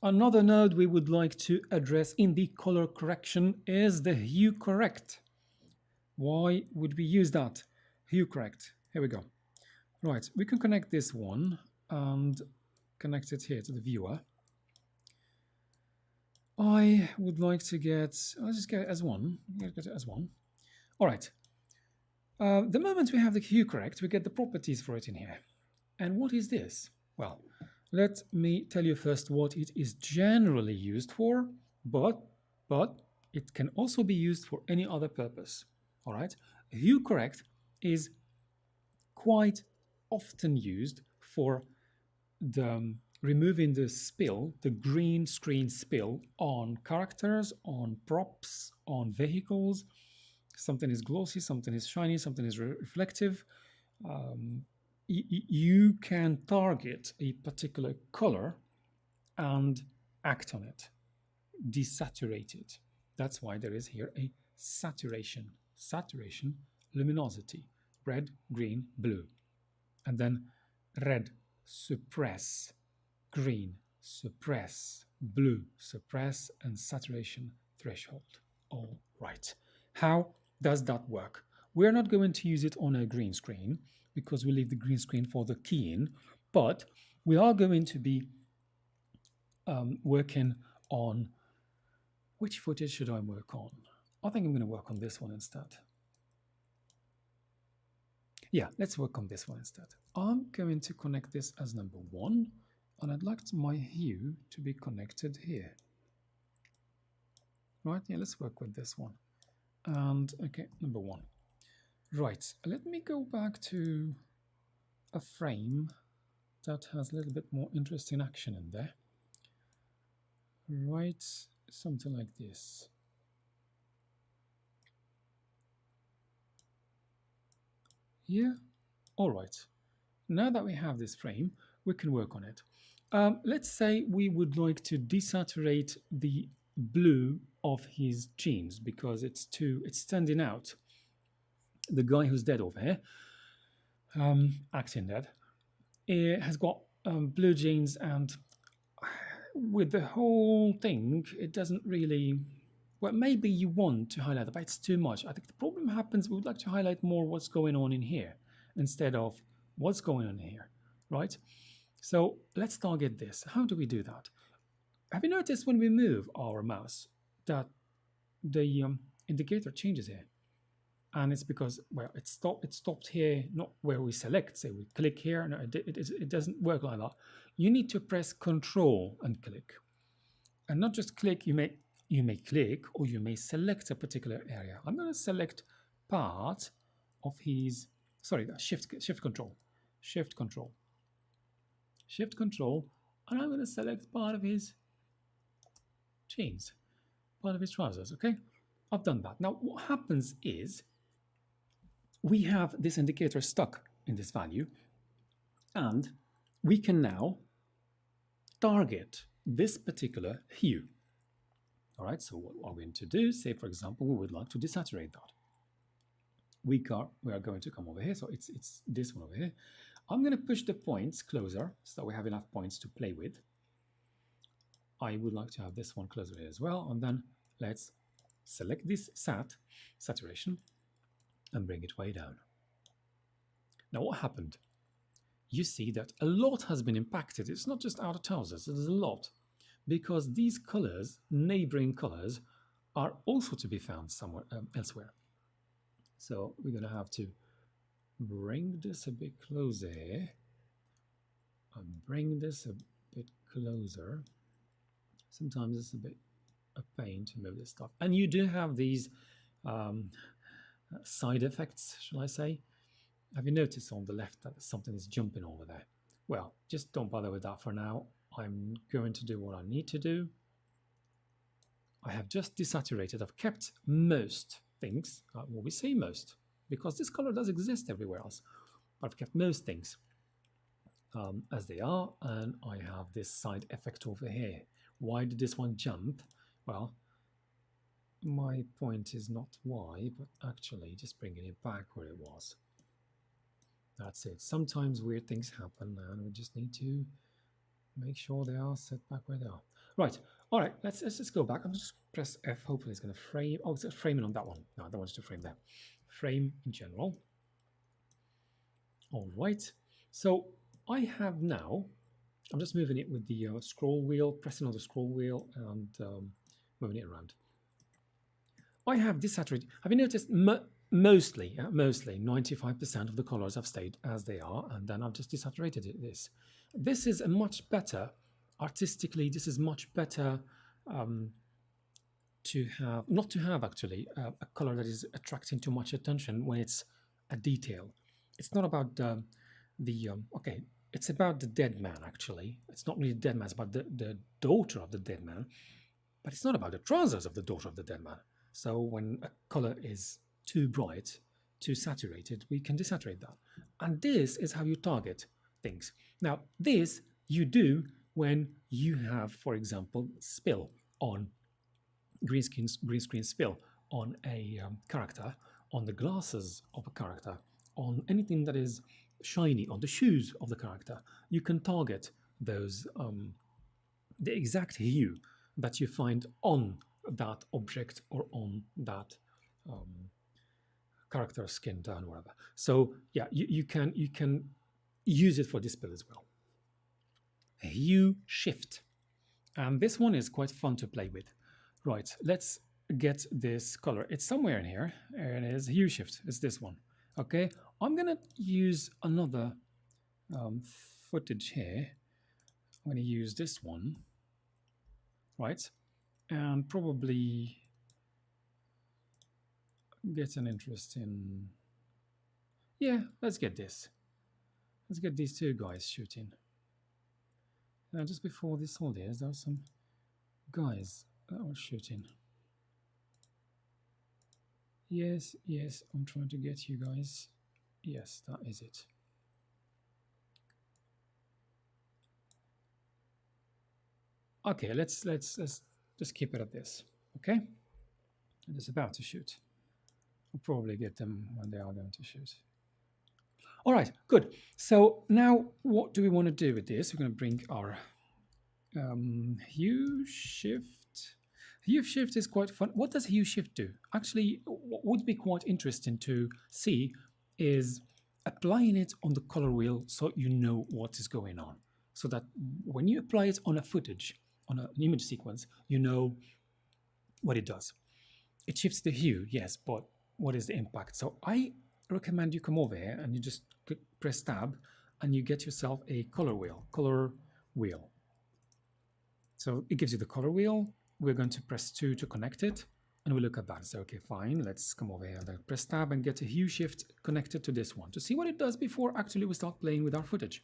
Another node we would like to address in the color correction is the HueCorrect. Why would we use that? HueCorrect. Here we go. Right, we can connect this one and connect it here to the viewer. I would like to get, let's just get it as one. Get it as one. All right. The moment we have the HueCorrect, we get the properties for it in here. And what is this? Well, let me tell you first what it is generally used for, but it can also be used for any other purpose. All right. HueCorrect is quite often used for the removing the spill, the green screen spill on characters, on props, on vehicles. Something is glossy, something is shiny, something is reflective. You can target a particular color and act on it, desaturate it. That's why there is here a saturation, luminosity, red, green, blue. And then red, suppress, green, suppress, blue, suppress, and saturation threshold. All right. How does that work? We're not going to use it on a green screen because we leave the green screen for the keying, but we are going to be working on which footage should I work on? I think I'm going to work on this one instead. Yeah, let's work on this one instead. I'm going to connect this as number 1, and I'd like my hue to be connected here. Right, yeah, let's work with this one. And okay, number 1. Right, let me go back to a frame that has a little bit more interesting action in there. Right, something like this. Yeah, all right. Now that we have this frame, we can work on it. Let's say we would like to desaturate the blue of his jeans because it's standing out. The guy who's dead over here, acting dead, has got blue jeans, and with the whole thing, it doesn't really. Well, maybe you want to highlight it, but it's too much. I think the problem happens, we would like to highlight more what's going on in here instead of what's going on here, right? So let's target this. How do we do that? Have you noticed when we move our mouse that the indicator changes here? And it's because, well, it stopped here, not where we select. Say we click here, no, it doesn't work like that. You need to press Control and click. And not just click, you may click or you may select a particular area. I'm going to select part of his, sorry, shift control, and I'm going to select part of his jeans, part of his trousers, okay? I've done that. Now what happens is we have this indicator stuck in this value, and we can now target this particular hue. All right, so what are we going to do? Say, for example, we would like to desaturate that. We are going to come over here, so it's this one over here. I'm going to push the points closer so that we have enough points to play with. I would like to have this one closer here as well, and then let's select this saturation and bring it way down. Now what happened? You see that a lot has been impacted. It's not just outer trousers, there's a lot, because these colors, neighboring colors, are also to be found somewhere elsewhere. So we're going to have to bring this a bit closer here and bring this a bit closer. Sometimes it's a bit a pain to move this stuff. And you do have these side effects, shall I say. Have you noticed on the left that something is jumping over there? Well, just don't bother with that for now. I'm going to do what I need to do. I have just desaturated. I've kept most things, well, we say most, because this color does exist everywhere else. But I've kept most things as they are, and I have this side effect over here. Why did this one jump? Well, my point is not why, but actually just bringing it back where it was. That's it. Sometimes weird things happen, and we just need to make sure they are set back where they are. Right. All right. Let's just go back. I'm just press F. Hopefully, it's going to frame. Oh, it's framing on that one. No, I don't want it to frame that. Frame in general. All right. So I have now. I'm just moving it with the scroll wheel, pressing on the scroll wheel, and moving it around. I have desaturated. Have you noticed? Mostly 95% of the colors have stayed as they are, and then I've just desaturated this. This is a much better, artistically, this is much better to have, not to have actually, a color that is attracting too much attention when it's a detail. It's not about okay, it's about the dead man actually. It's not really the dead man, it's about the daughter of the dead man, but it's not about the trousers of the daughter of the dead man. So when a color is too bright, too saturated, we can desaturate that. And this is how you target things. Now, this you do when you have, for example, spill on green screen spill on a character, on the glasses of a character, on anything that is shiny, on the shoes of the character. You can target those, the exact hue that you find on that object or on that character skin tone, whatever. So yeah, you can use it for display as well. HueShift, and this one is quite fun to play with. Right, let's get this color. It's somewhere in here. There it is. HueShift. It's this one. Okay, I'm gonna use another footage here. I'm gonna use this one. Right, and probably get an interest in. Yeah, let's get this. Let's get these two guys shooting. Now, just before this all this, there are some guys that were shooting. Yes, yes, I'm trying to get you guys. Yes, that is it. Okay, let's just keep it at this. Okay, it is about to shoot. I'll probably get them when they are going to shoot. All right, good. So now what do we want to do with this? We're going to bring our HueShift. HueShift is quite fun. What does HueShift do? Actually, what would be quite interesting to see is applying it on the color wheel so you know what is going on. So that when you apply it on a footage, on an image sequence, you know what it does. It shifts the hue, yes, but what is the impact? So I recommend you come over here and you just press tab and you get yourself a color wheel. So it gives you the color wheel. We're going to press 2 to connect it, and we look at that. So okay, fine. Let's come over here and press tab and get a HueShift connected to this one to see what it does before actually we start playing with our footage.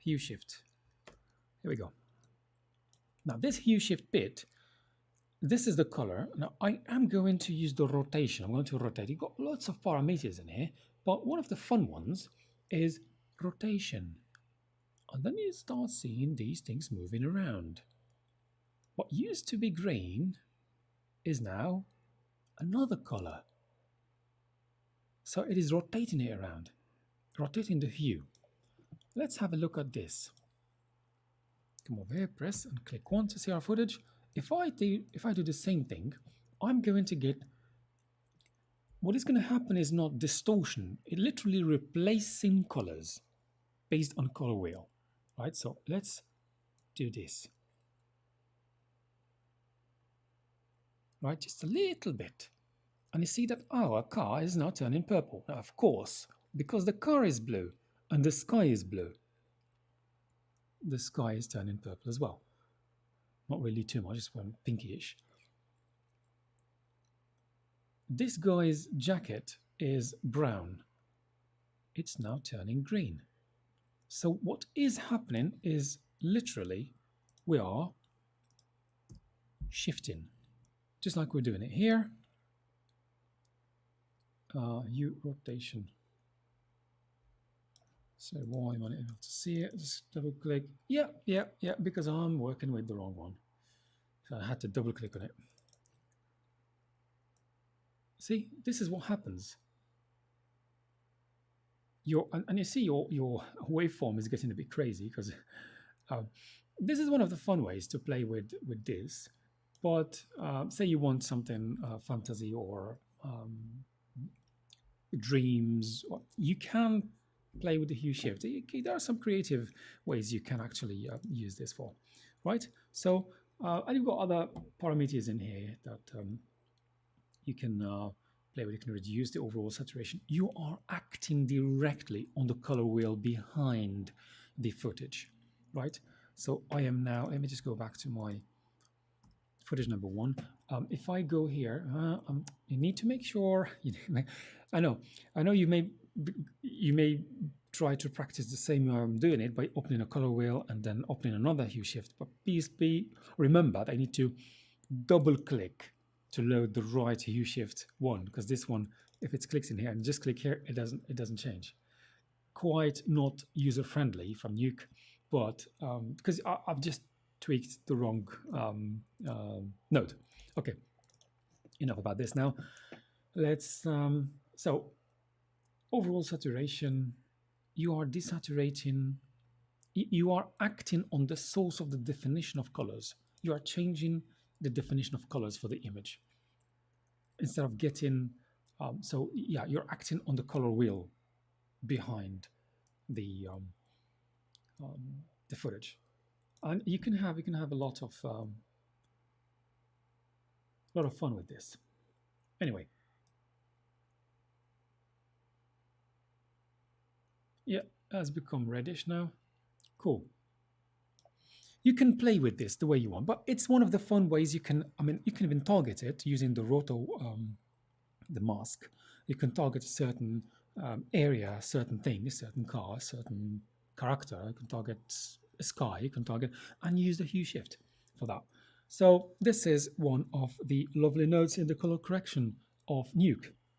HueShift. Here we go. Now this HueShift bit, this is the color. Now I am going to use the rotation. I'm going to rotate. You've got lots of parameters in here, but one of the fun ones is rotation. And then you start seeing these things moving around. What used to be green is now another color. So it is rotating it around, rotating the hue. Let's have a look at this. Come over here, press and click 1 to see our footage. If I do the same thing, I'm going to get, what is going to happen is not distortion. It literally replacing colors based on color wheel. Right, so let's do this. Right, just a little bit. And you see that our car is now turning purple. Now, of course, because the car is blue and the sky is blue, the sky is turning purple as well. Not really too much, just one pinkyish. This guy's jacket is brown. It's now turning green. So what is happening is literally we are shifting, just like we're doing it here. Hue rotation. So why am I not able to see it? Just double click. Yeah, because I'm working with the wrong one. So I had to double click on it. See, this is what happens. And you see your waveform is getting a bit crazy because this is one of the fun ways to play with this. But say you want something fantasy or dreams, you can play with the hue shift. There are some creative ways you can actually use this for, right? So and you've got other parameters in here that you can play with. You can reduce the overall saturation. You are acting directly on the color wheel behind the footage, right? So I am now, let me just go back to my footage number 1. If I go here, you need to make sure, I know you may try to practice the same way I'm doing it by opening a color wheel and then opening another hue shift, but please remember that I need to double click to load the right hue shift one, because this one, if it clicks in here and just click here, it doesn't change. Quite not user friendly from Nuke, but because I've just tweaked the wrong node. Okay, enough about this now. Let's so overall saturation, you are desaturating, you are acting on the source of the definition of colors. You are changing the definition of colors for the image instead of getting so yeah, you're acting on the color wheel behind the footage. And you can have a lot of fun with this. Anyway, yeah, it has become reddish now. Cool. You can play with this the way you want, but it's one of the fun ways you can. I mean, you can even target it using the roto, the mask. You can target a certain area, a certain thing, a certain car, a certain character. You can target a sky. You can target and use the hue shift for that. So this is one of the lovely nodes in the color correction of Nuke.